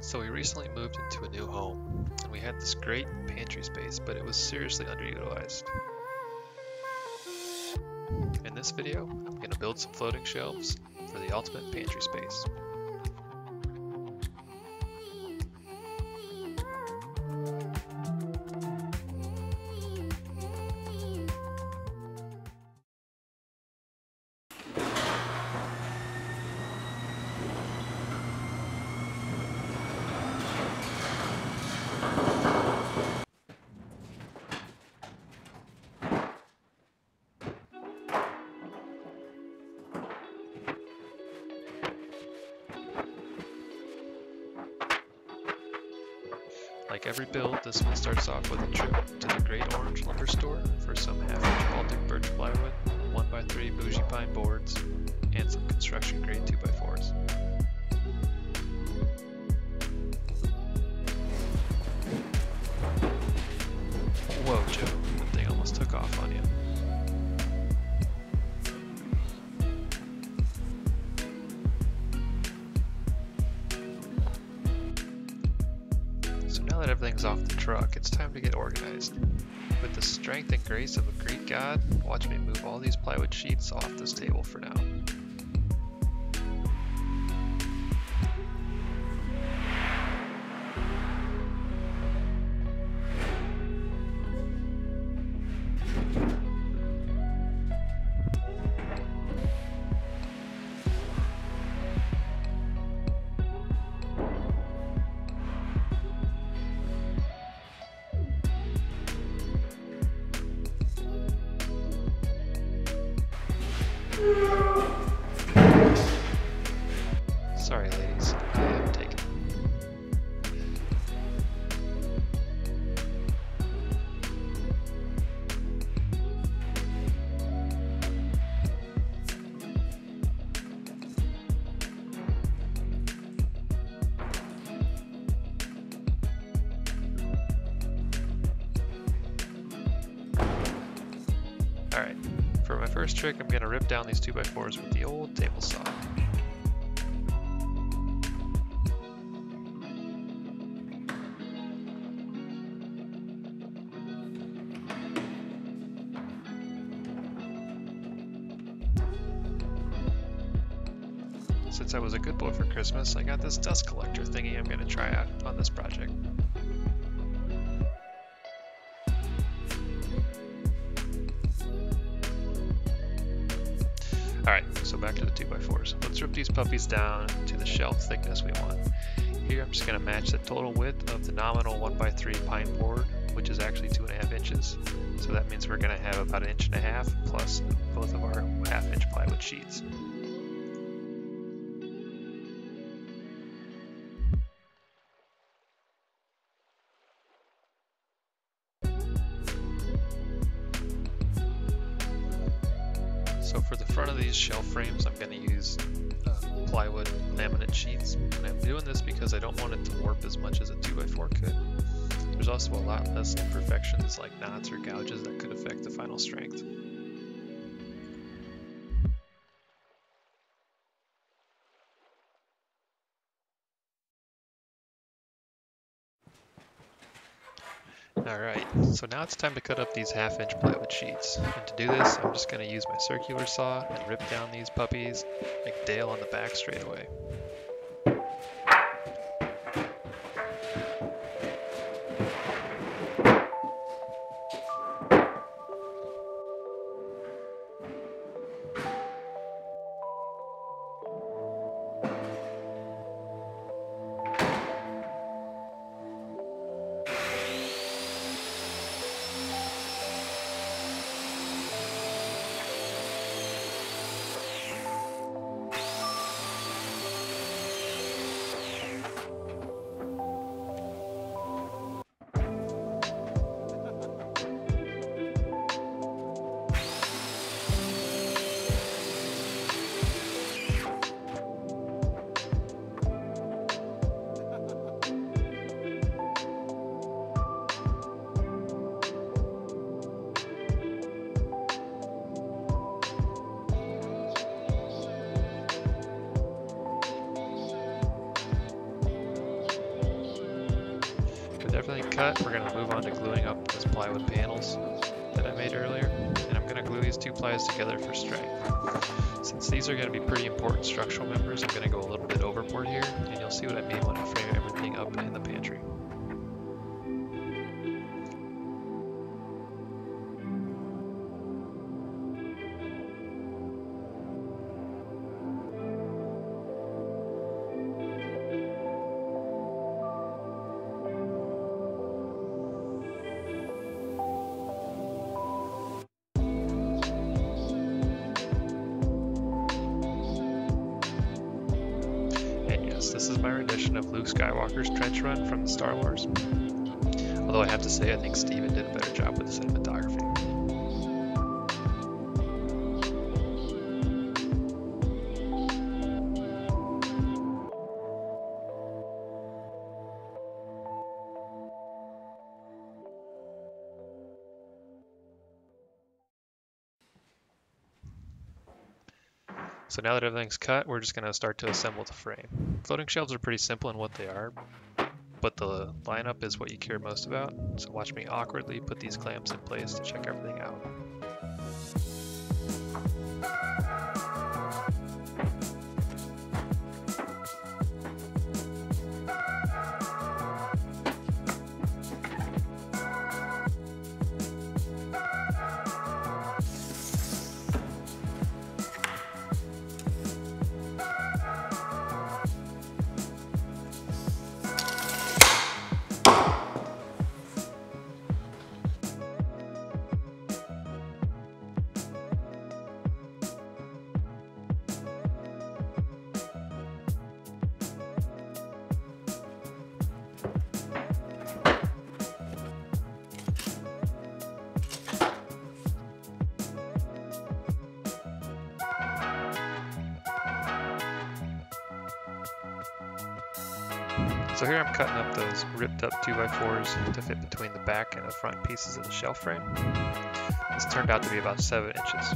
So we recently moved into a new home, and we had this great pantry space, but it was seriously underutilized. In this video, I'm going to build some floating shelves for the ultimate pantry space. Like every build, this one starts off with a trip to the Great Orange Lumber Store for some half-inch Baltic birch plywood, 1x3 bougie pine boards, and some construction grade 2x4s. Whoa, Joe, that thing almost took off on you. So now that everything's off the truck, it's time to get organized. With the strength and grace of a Greek god, watch me move all these plywood sheets off this table for now. Sorry ladies, I am taken. Alright, for my first trick I'm going to rip down these 2x4s with the old table saw. Since I was a good boy for Christmas, I got this dust collector thingy I'm going to try out on this project. Alright, so back to the 2x4s. Let's rip these puppies down to the shelf thickness we want. Here I'm just going to match the total width of the nominal 1x3 pine board, which is actually 2.5 inches. So that means we're going to have about 1.5 inches plus both of our 1/2 inch plywood sheets. So for the front of these shelf frames, I'm going to use plywood laminate sheets. And I'm doing this because I don't want it to warp as much as a 2x4 could. There's also a lot less imperfections like knots or gouges that could affect the final strength. Alright, so now it's time to cut up these 1/2 inch plywood sheets. And to do this, I'm just going to use my circular saw and rip down these puppies like Dale on the back straight away. everything cut, we're going to move on to gluing up those plywood panels that I made earlier. And I'm going to glue these two plies together for strength. Since these are going to be pretty important structural members, I'm going to go a little bit overboard here, and you'll see what I mean when I frame everything up in the pantry. This is my rendition of Luke Skywalker's trench run from Star Wars. Although I have to say, I think Steven did a better job with the cinematography. So now that everything's cut, we're just going to start to assemble the frame. Floating shelves are pretty simple in what they are, but the lineup is what you care most about. So watch me awkwardly put these clamps in place to check everything out. So here I'm cutting up those ripped up 2x4s to fit between the back and the front pieces of the shelf frame. This turned out to be about 7 inches.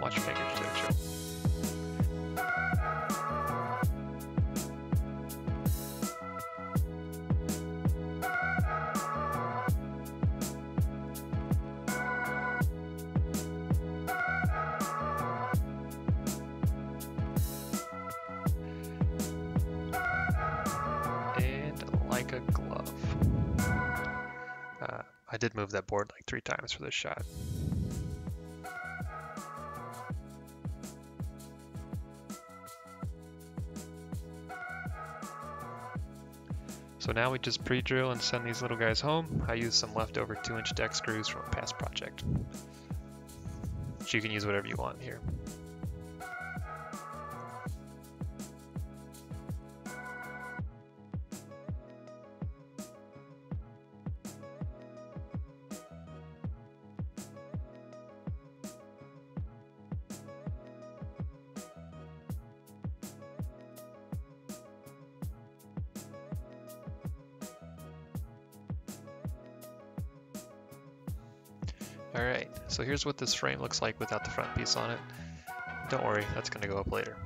Watch your fingers there, Joe. Like a glove. I did move that board like 3 times for this shot. So now we just pre-drill and send these little guys home. I used some leftover 2-inch deck screws from a past project. So you can use whatever you want here. Alright, so here's what this frame looks like without the front piece on it. Don't worry, that's going to go up later.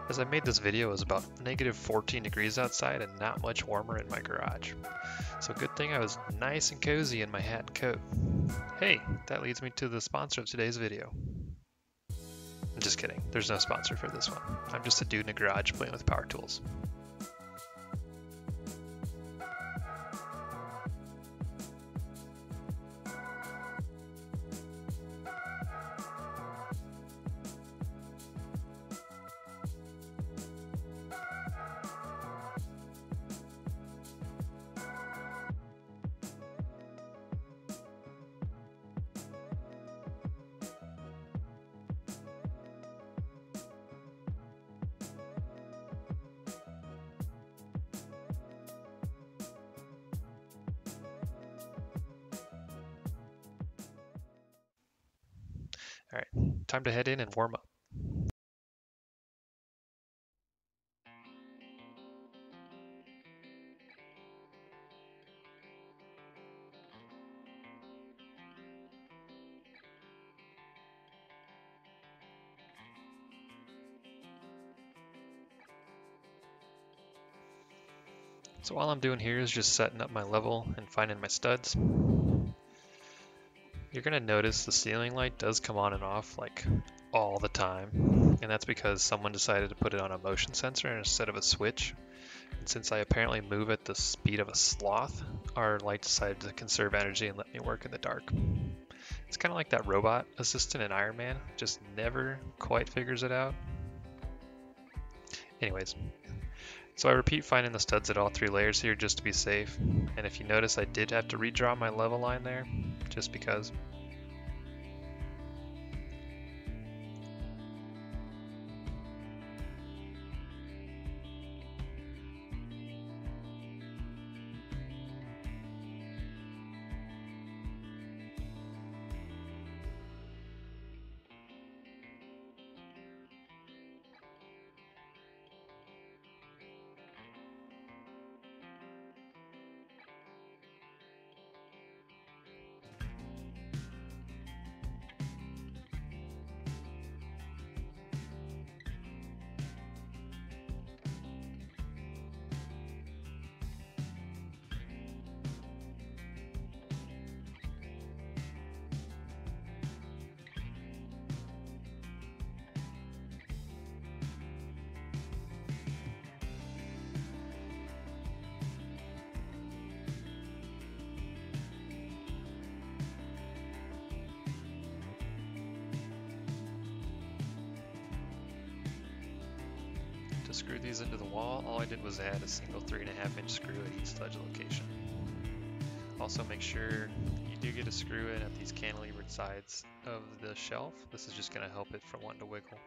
As I made this video, it was about negative 14 degrees outside and not much warmer in my garage. So good thing I was nice and cozy in my hat and coat. Hey, that leads me to the sponsor of today's video. I'm just kidding, there's no sponsor for this one. I'm just a dude in a garage playing with power tools. All right, time to head in and warm up. So all I'm doing here is just setting up my level and finding my studs. You're gonna notice the ceiling light does come on and off like all the time, and that's because someone decided to put it on a motion sensor instead of a switch. And since I apparently move at the speed of a sloth, our light decided to conserve energy and let me work in the dark. It's kind of like that robot assistant in Iron Man, just never quite figures it out. Anyways, so I repeat finding the studs at all 3 layers here just to be safe. And if you notice, I did have to redraw my level line there, just because. To screw these into the wall, all I did was add a single 3.5-inch screw at each ledge location. Also make sure you do get a screw in at these cantilevered sides of the shelf. This is just going to help it from wanting to wiggle.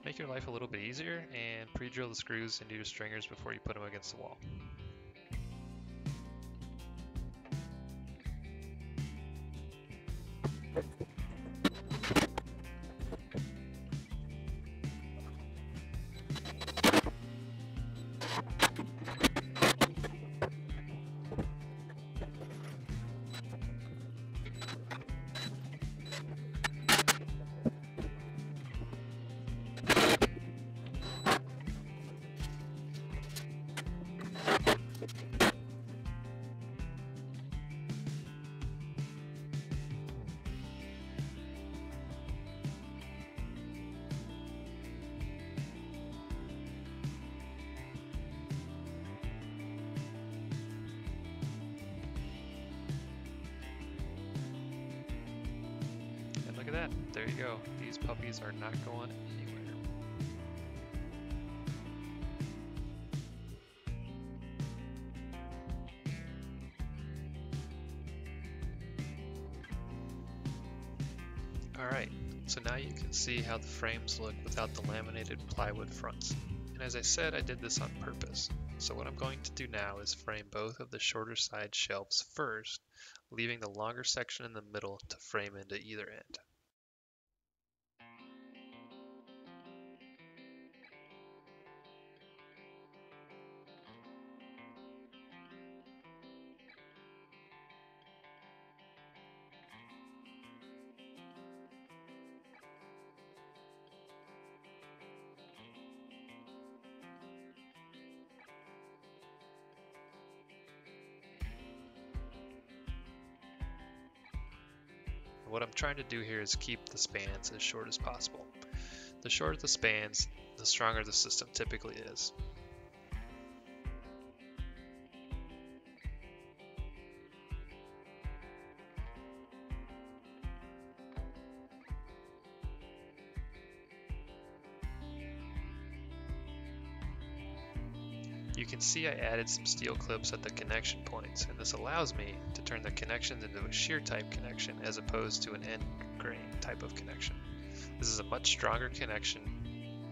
Make your life a little bit easier and pre-drill the screws into your stringers before you put them against the wall. Look at that, there you go. These puppies are not going anywhere. Alright, so now you can see how the frames look without the laminated plywood fronts. And as I said, I did this on purpose. So what I'm going to do now is frame both of the shorter side shelves first, leaving the longer section in the middle to frame into either end. What I'm trying to do here is keep the spans as short as possible. The shorter the spans, the stronger the system typically is. You can see I added some steel clips at the connection points, and this allows me to turn the connections into a shear type connection as opposed to an end grain type of connection. This is a much stronger connection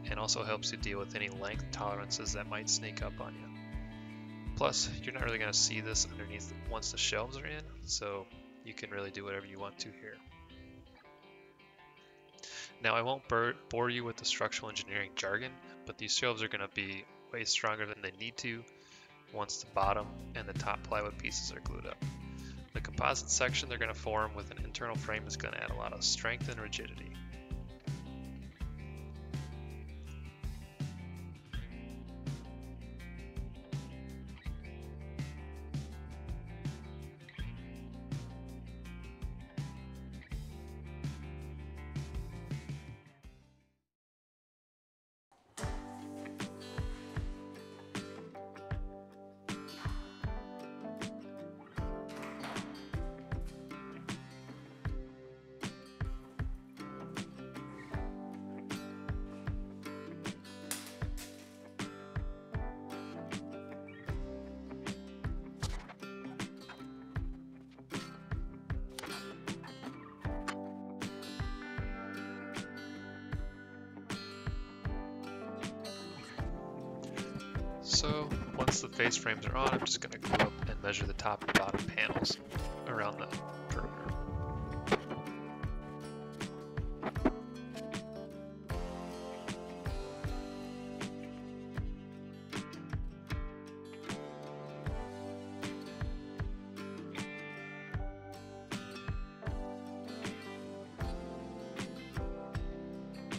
and also helps you deal with any length tolerances that might sneak up on you. Plus, you're not really going to see this underneath once the shelves are in, so you can really do whatever you want to here. Now I won't bore you with the structural engineering jargon, but these shelves are going to be way stronger than they need to once the bottom and the top plywood pieces are glued up. The composite section they're going to form with an internal frame is going to add a lot of strength and rigidity. So once the face frames are on, I'm just going to glue up and measure the top and bottom panels around the perimeter.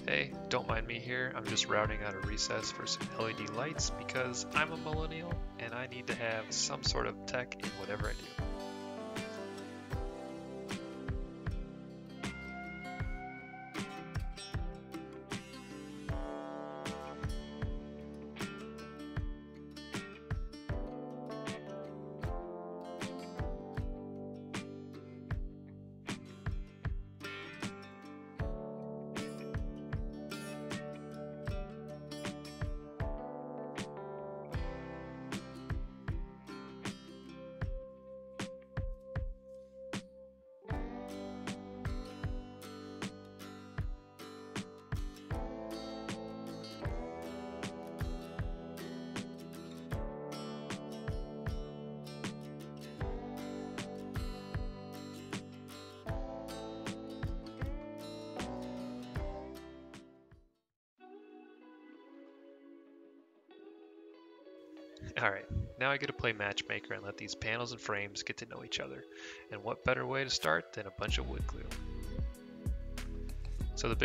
Hey, don't mind me here, I'm just routing out a recess for some LED lights because I'm a millennial and I need to have some sort of tech in whatever I do. Alright, now I get to play matchmaker and let these panels and frames get to know each other. And what better way to start than a bunch of wood glue? So the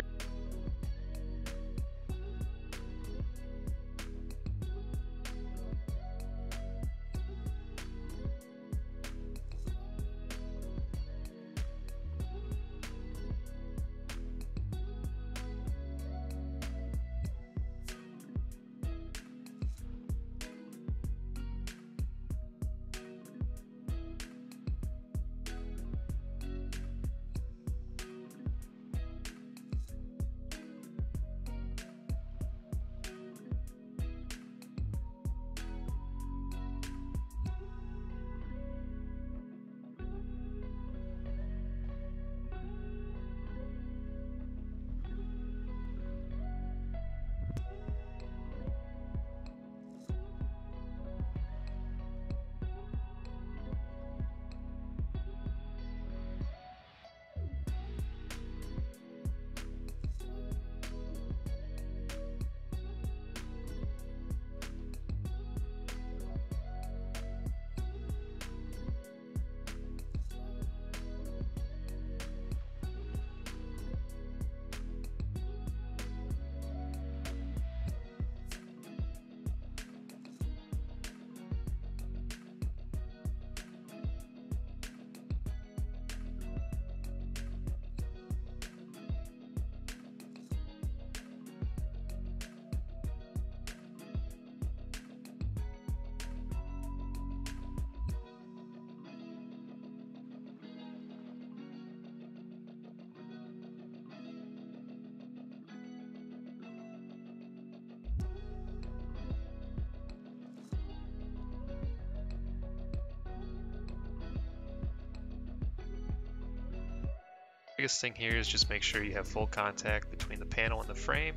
biggest thing here is just make sure you have full contact between the panel and the frame,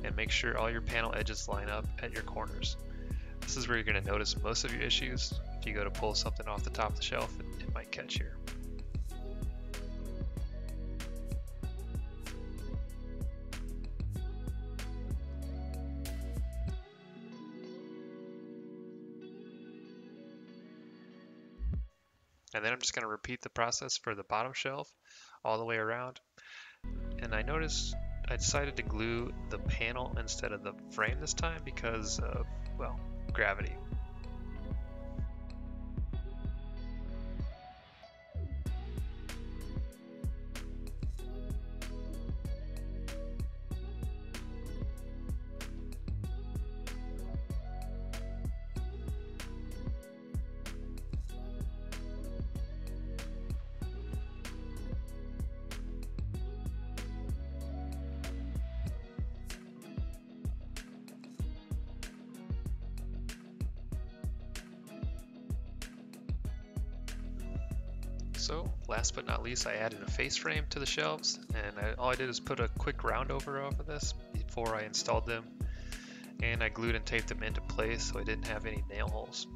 and make sure all your panel edges line up at your corners. This is where you're going to notice most of your issues. If you go to pull something off the top of the shelf, it might catch here. And then I'm just going to repeat the process for the bottom shelf all the way around. And I noticed I decided to glue the panel instead of the frame this time because of, well, gravity. So last but not least, I added a face frame to the shelves, and all I did is put a quick round over this before I installed them, and I glued and taped them into place so I didn't have any nail holes.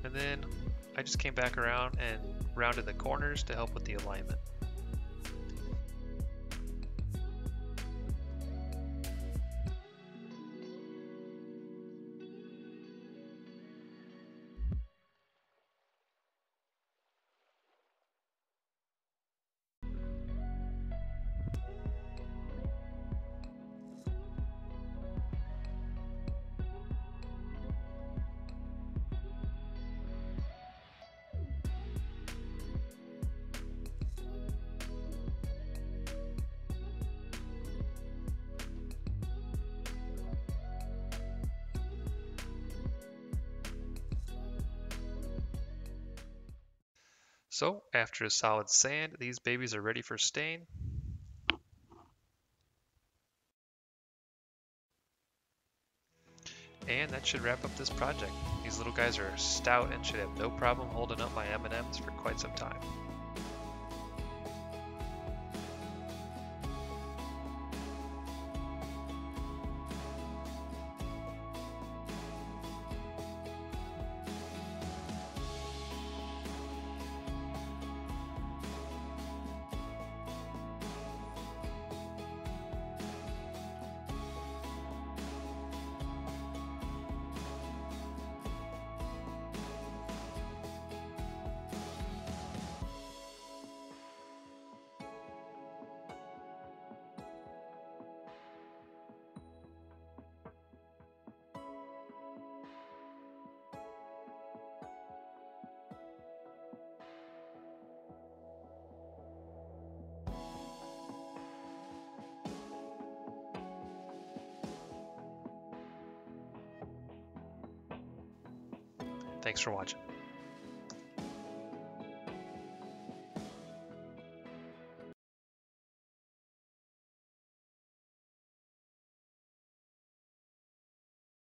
And then I just came back around and rounded the corners to help with the alignment. So after a solid sand, these babies are ready for stain. And that should wrap up this project. These little guys are stout and should have no problem holding up my M&Ms for quite some time. Thanks for watching.